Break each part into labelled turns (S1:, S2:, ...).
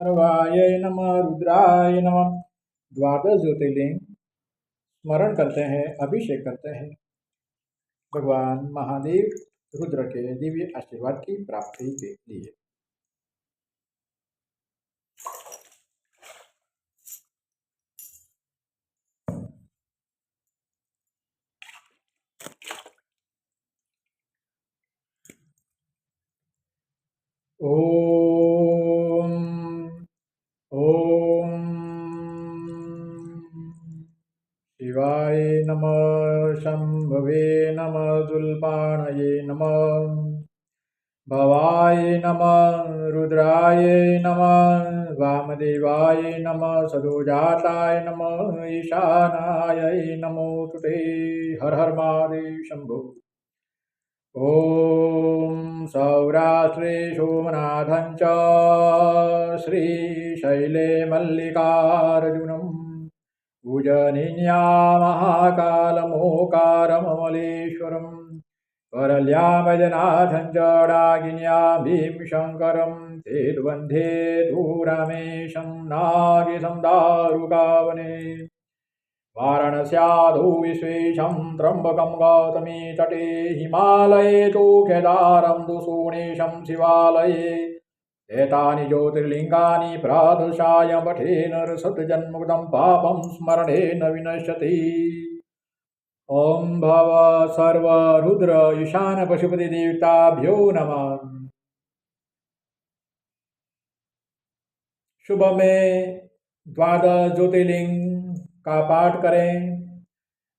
S1: सर्वाय नमः, रुद्राय नमः। द्वादश ज्योतिर्लिंग स्मरण करते हैं, अभिषेक करते हैं भगवान महादेव रुद्र के दिव्य आशीर्वाद की प्राप्ति के लिए। ओम ओम शिवाय नमः, शंभवे नमः, दुल्पाणये नमः, भवाय नमः, रुद्राय नमः, वामदेवाय नमः, सदोजाताय नमः, ईशानाय नमो तुते। हर हर महादेव शंभो। ॐ सौराष्ट्रे सोमनाथं च श्रीशैले मल्लिकार्जुनं पूजनीया महाकालमोकारममलेश्वरं वरल्या वैद्यनाथं च डाकिन्यां भीमशङ्करं ते वन्दे तु रामेशं नागेशं दारुकावने। वाराणस्यादौ विश्वेशं त्र्यम्बकं गौतमी तटे हिमालये तु केदारं तु सोमेशं शिवालये। एतानि ज्योतिर्लिङ्गानि प्रातःसायं पठेन शतजन्मकृतं पापं स्मरणेन विनश्यति। ॐ भव सर्व रुद्र ईशान पशुपति देवताभ्यो नमः। शुभ में द्वादश ज्योतिर्लिंग का पाठ करें।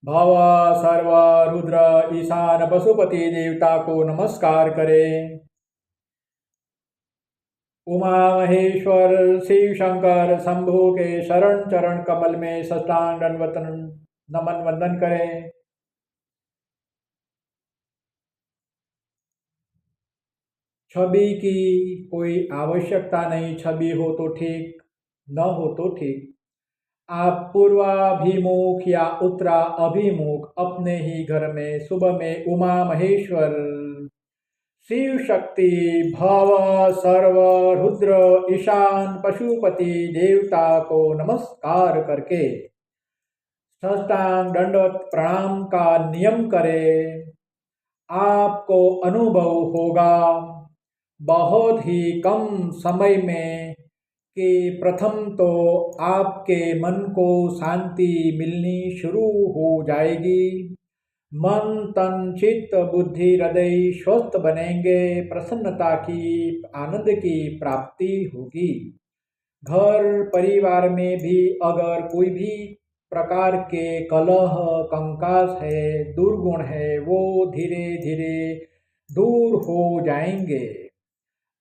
S1: भव सर्व रुद्र ईशान पशुपति देवता को नमस्कार करें। उमा महेश्वर शिव शंकर शंभु के शरण चरण कमल में साष्टांग दंडवत नमन वंदन करें। छवि की कोई आवश्यकता नहीं, छवि हो तो ठीक, न हो तो ठीक। आप पूर्वाभिमुख या उत्तरा अभिमुख अपने ही घर में सुबह में उमा महेश्वर शिव शक्ति भव सर्व रुद्र ईशान पशुपति देवता को नमस्कार करके साष्टांग दंडवत प्रणाम का नियम करें। आपको अनुभव होगा बहुत ही कम समय में कि प्रथम तो आपके मन को शांति मिलनी शुरू हो जाएगी। मन तन चित्त बुद्धि हृदय स्वस्थ बनेंगे, प्रसन्नता की आनंद की प्राप्ति होगी। घर परिवार में भी अगर कोई भी प्रकार के कलह कंकास है, दुर्गुण है, वो धीरे धीरे दूर हो जाएंगे।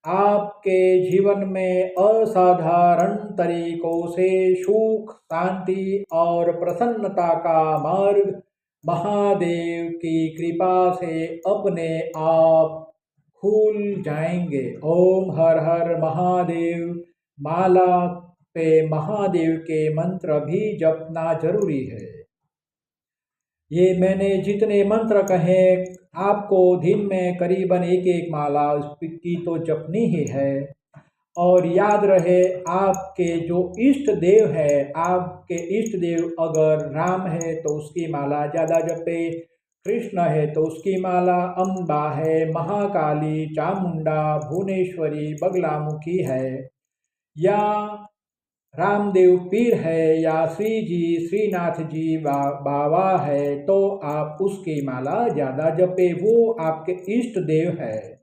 S1: आपके जीवन में असाधारण तरीकों से सुख शांति और प्रसन्नता का मार्ग महादेव की कृपा से अपने आप खुल जाएंगे। ओम हर हर महादेव माला पे महादेव के मंत्र भी जपना जरूरी है। ये मैंने जितने मंत्र कहे आपको दिन में करीबन एक एक माला की तो जपनी ही है। और याद रहे आपके जो इष्ट देव है, आपके इष्ट देव अगर राम है तो उसकी माला ज़्यादा जपे, कृष्ण है तो उसकी माला, अम्बा है, महाकाली, चामुंडा, भुवनेश्वरी, बगलामुखी है, या रामदेव पीर है, या श्री जी श्रीनाथ जी बाबा है तो आप उसकी माला ज़्यादा जपे, वो आपके इष्ट देव है।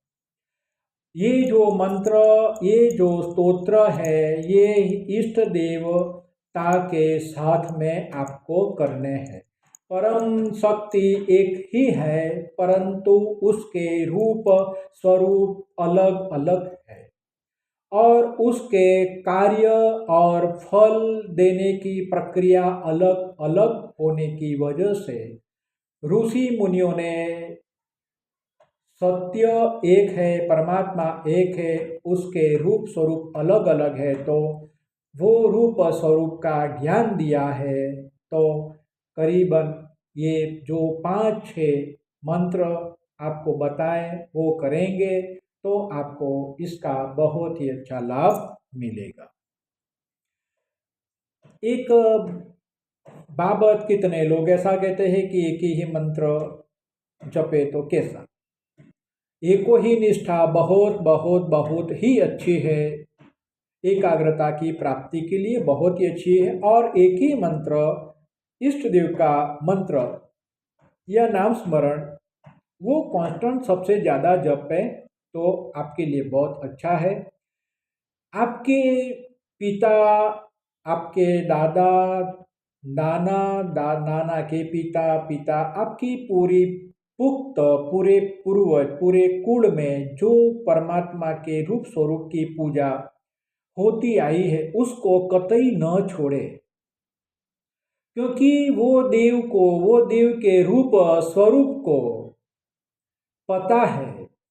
S1: ये जो मंत्र, ये जो स्तोत्र है, ये इष्ट देवता के साथ में आपको करने हैं। परम शक्ति एक ही है, परंतु उसके रूप स्वरूप अलग अलग है और उसके कार्य और फल देने की प्रक्रिया अलग अलग होने की वजह से ऋषि मुनियों ने सत्य एक है, परमात्मा एक है, उसके रूप स्वरूप अलग अलग है, तो वो रूप स्वरूप का ज्ञान दिया है। तो करीबन ये जो 5-6 मंत्र आपको बताएं वो करेंगे तो आपको इसका बहुत ही अच्छा लाभ मिलेगा। एक बाबत कितने लोग ऐसा कहते हैं कि एक ही मंत्र जपे तो कैसा। एको ही निष्ठा बहुत बहुत बहुत ही अच्छी है, एकाग्रता की प्राप्ति के लिए बहुत ही अच्छी है। और एक ही मंत्र, इष्ट देव का मंत्र या नाम स्मरण, वो कांस्टेंट सबसे ज़्यादा जप है तो आपके लिए बहुत अच्छा है। आपके पिता, आपके दादा, नाना के पिता, आपकी पूरी पुख्त पूरे पूर्वज पूरे कुल में जो परमात्मा के रूप स्वरूप की पूजा होती आई है उसको कतई न छोड़े, क्योंकि वो देव के रूप स्वरूप को पता है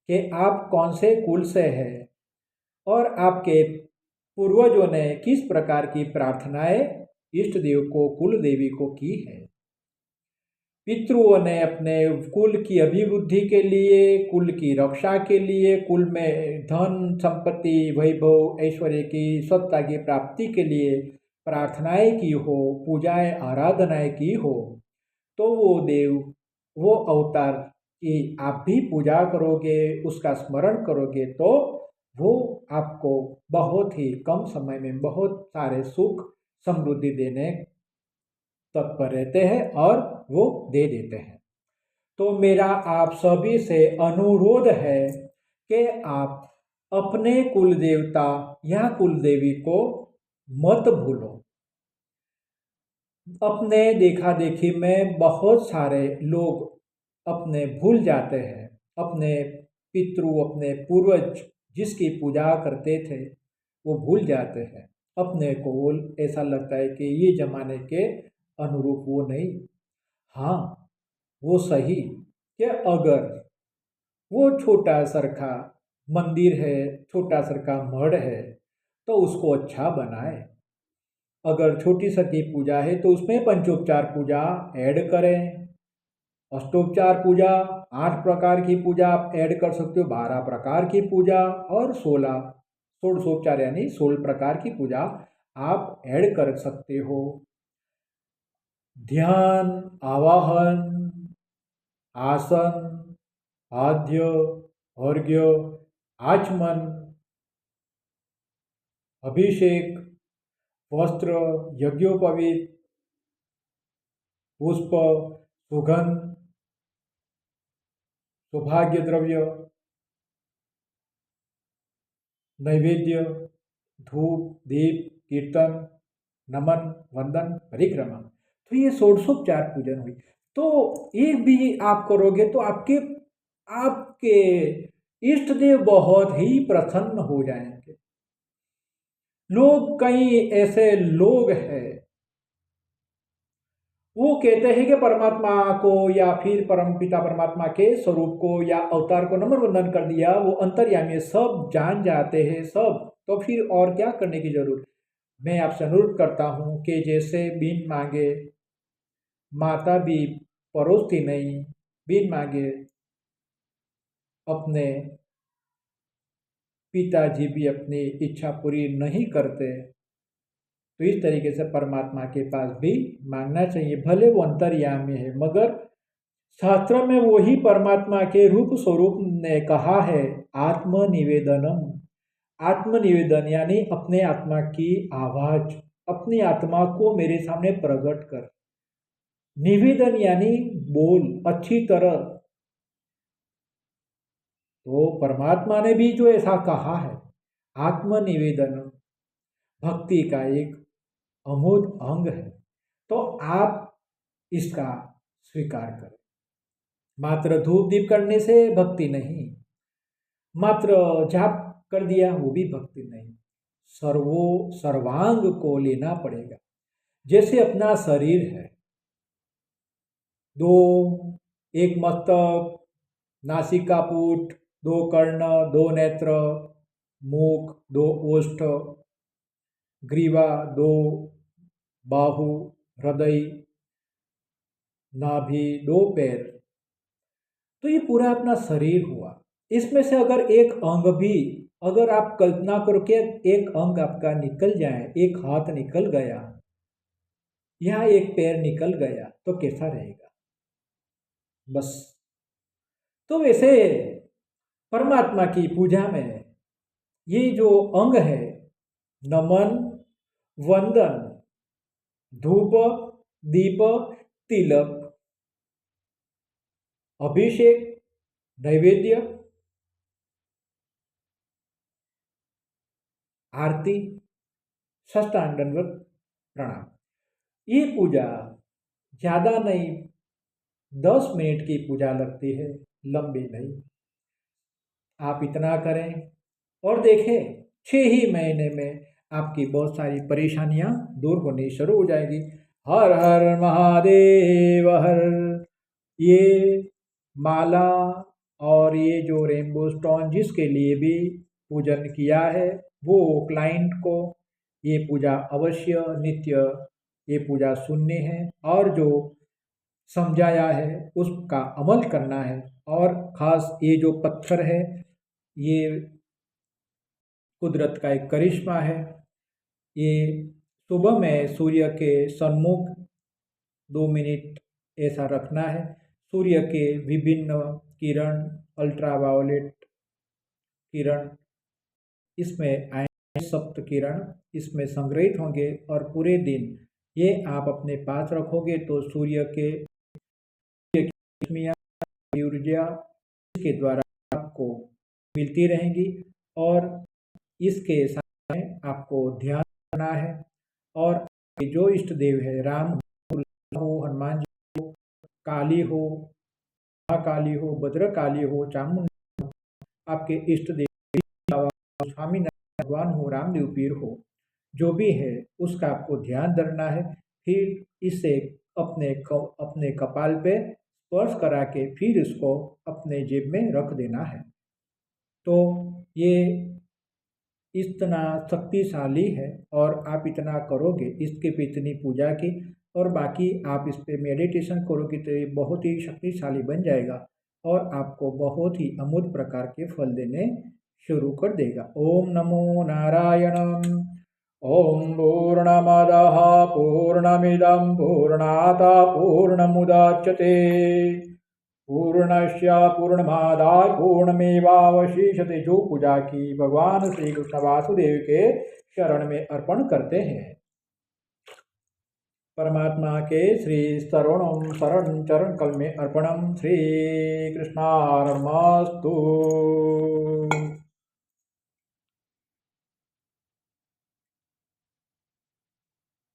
S1: कि आप कौन से कुल से हैं और आपके पूर्वजों ने किस प्रकार की प्रार्थनाएं इष्ट देव को, कुल देवी को की है। पितृओं ने अपने कुल की अभिवृद्धि के लिए, कुल की रक्षा के लिए, कुल में धन संपत्ति वैभव ऐश्वर्य की सत्ता की प्राप्ति के लिए प्रार्थनाएं की हो, पूजाएं आराधनाएं की हो, तो वो देव, वो अवतार की आप भी पूजा करोगे, उसका स्मरण करोगे तो वो आपको बहुत ही कम समय में बहुत सारे सुख समृद्धि देने तत्पर रहते हैं और वो दे देते हैं। तो मेरा आप सभी से अनुरोध है कि आप अपने कुल देवता या कुल देवी को मत भूलो। अपने देखा देखी में बहुत सारे लोग अपने भूल जाते हैं, अपने पितृ, अपने पूर्वज जिसकी पूजा करते थे वो भूल जाते हैं। अपने को ऐसा लगता है कि ये जमाने के अनुरूप वो नहीं। हाँ, वो सही कि अगर वो छोटा सरखा मंदिर है, छोटा सरखा मठ है तो उसको अच्छा बनाए। अगर छोटी सी की पूजा है तो उसमें पंचोपचार पूजा ऐड करें। अष्टोपचार पूजा 8 प्रकार की पूजा आप ऐड कर सकते हो, 12 प्रकार की पूजा और 16 षोडशोपचार यानी 16 प्रकार की पूजा आप ऐड कर सकते हो। ध्यान, आवाहन, आसन, आद्य, अर्घ्य, आचमन, अभिषेक, वस्त्र, यज्ञोपवीत, पुष्प, सुगंध, सौभाग्य द्रव्य, नैवेद्य, धूप, दीप, कीर्तन, नमन, वंदन, परिक्रमा, तो ये षोडशोपचार पूजन हुई। तो एक भी आप करोगे तो आपके आपके इष्ट देव बहुत ही प्रसन्न हो जाएंगे। लोग, कई ऐसे लोग हैं वो कहते हैं कि परमात्मा को या फिर परम पिता परमात्मा के स्वरूप को या अवतार को नमन वंदन कर दिया, वो अंतर्यामी सब जान जाते हैं सब, तो फिर और क्या करने की जरूरत। मैं आपसे अनुरोध करता हूँ कि जैसे बिन मांगे माता भी परोसती नहीं, बिन मांगे अपने पिताजी भी अपनी इच्छा पूरी नहीं करते, तो इस तरीके से परमात्मा के पास भी मांगना चाहिए। भले वो अंतर्यामी है मगर शास्त्र में वही परमात्मा के रूप स्वरूप ने कहा है आत्मनिवेदनम। आत्मनिवेदन यानी अपने आत्मा की आवाज, अपनी आत्मा को मेरे सामने प्रकट कर। निवेदन यानी बोल अच्छी तरह। तो परमात्मा ने भी जो ऐसा कहा है, आत्मनिवेदन भक्ति का एक अमूल अंग है, तो आप इसका स्वीकार करें। मात्र धूप दीप करने से भक्ति नहीं, मात्र जाप कर दिया वो भी भक्ति नहीं, सर्वांग को लेना पड़ेगा। जैसे अपना शरीर है, दो, एक मस्तक, नासिका पुट, 2 कर्ण, 2 नेत्र, मुख, 2 ओष्ठ, ग्रीवा, 2 बाहु, हृदय, नाभि, 2 पैर, तो ये पूरा अपना शरीर हुआ। इसमें से अगर एक अंग भी, अगर आप कल्पना करो कि एक अंग आपका निकल जाए, एक हाथ निकल गया यहाँ एक पैर निकल गया तो कैसा रहेगा। बस। तो वैसे परमात्मा की पूजा में ये जो अंग है, नमन, वंदन, धूप, दीप, तिलक, अभिषेक, नैवेद्य, आरती, साष्टांग दंडवत प्रणाम, ये पूजा ज़्यादा नहीं, 10 मिनट की पूजा लगती है, लंबी नहीं। आप इतना करें और देखें 6 ही महीने में आपकी बहुत सारी परेशानियां दूर होनी शुरू हो जाएगी। हर हर महादेव हर। ये माला और ये जो रेनबो स्टोन जिसके लिए भी पूजन किया है, वो क्लाइंट को ये पूजा अवश्य नित्य ये पूजा सुननी है और जो समझाया है उसका अमल करना है। और ख़ास ये जो पत्थर है, ये कुदरत का एक करिश्मा है। ये सुबह में सूर्य के सन्मुख 2 मिनट ऐसा रखना है। सूर्य के विभिन्न किरण, अल्ट्रावायोलेट किरण इसमें आएंगे, सप्त किरण इसमें संग्रहित होंगे और पूरे दिन ये आप अपने पास रखोगे तो सूर्य की ऊर्जा के द्वारा आपको मिलती रहेंगी। और इसके साथ में आपको ध्यान करना है। और जो इष्ट देव है, राम हो, हनुमान जी हो, काली हो, महाकाली हो, भद्रकाली हो, चामुंडा, आपके इष्ट देव स्वामी भगवान हो, रामदेव पीर हो, जो भी है उसका आपको ध्यान धरना है। फिर इसे अपने कपाल पे स्पर्श करा के फिर इसको अपने जेब में रख देना है। तो ये इतना शक्तिशाली है और आप इतना करोगे, इसके पे इतनी पूजा की और बाकी आप इस पे मेडिटेशन करोगे तो ये बहुत ही शक्तिशाली बन जाएगा और आपको बहुत ही अमूल्य प्रकार के फल देने शुरू कर देगा। ओम नमो नारायणम। ओम पूर्णमदः पूर्णमिदं पूर्णात् पूर्णमुदच्यते पूर्णस्य पूर्णमादाय पूर्णमेवावशिष्यते। जो पूजा की भगवान श्री कृष्ण वासुदेव के शरण में अर्पण करते हैं, परमात्मा के श्री शरणम शरण चरण कल में अर्पणम। श्री कृष्णार्पणमस्तु।